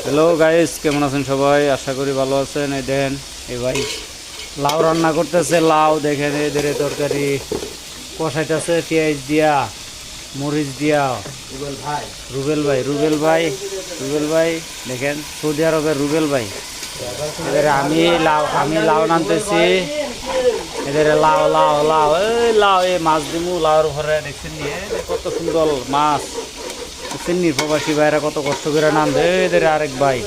Hello guys, কেমন আছেন সবাই? আশা করি ভালো আছেন। এই দেখেন, এই ভাই লাউ রান্না করতেছে। লাউ দেখেন, এদের তরকারি কষাইতেছে পেঁয়াজ দিয়া, মরিচ দিয়া। রুবেল ভাই দেখেন, সৌদি আরবের রুবেল ভাই। এদের আমি লাউ নামতেছি। এদের লাউ লাউ লাউ এই লাউ, এই মাছ দিমু লাউর ঘরে। দেখছেন নিয়ে কত সুন্দর মাছ। চিন্নির প্রবাসী ভাইরা কত কষ্ট করে নামবে। এদের আরেক ভাই,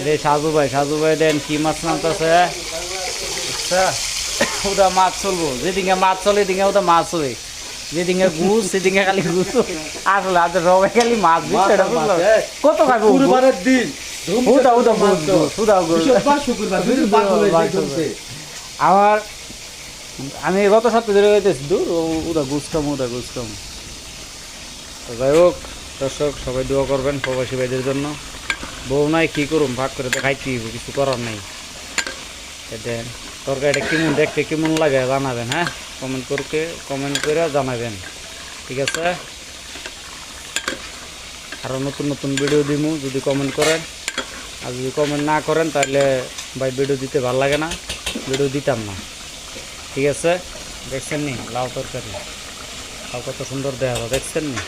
রে সাজু ভাই দেন কি মাছ নামতেছে। আচ্ছা, ওটা মাছ চলবো, যেদিকে মাছ চলে এদিকে ওটা মাছ হবে, যেদিকে ঘুষ সেদিকে খালি ঘুষ। আসলে আজ সবাই খালি মাছ দিচ্ছে, কত খাবো দিন। আমার আমি গত সপ্তাহে ধরে গেতেছি দূর ওটা ঘুষ কম। তো যাই হোক দর্শক, সবাই দোয়া করবেন প্রবাসী ভাইদের জন্য। বউ নাই কি করুম, ভাগ করে তো খাইতে কিছু করার নেই। দেন তরকারিটা কেমন, দেখতে কেমন লাগে জানাবেন। হ্যাঁ, কমেন্ট করে জানাবেন, ঠিক আছে? আরও নতুন নতুন ভিডিও দিমু যদি কমেন্ট করেন। আর যদি কমেন্ট না করেন তাহলে ভাই ভিডিও দিতে ভালো লাগে না, ভিডিও দিতাম না, ঠিক আছে? দেখছেন নি লাউ তরকারি, লাউ কত সুন্দর দেখা যায়, দেখছেন নি?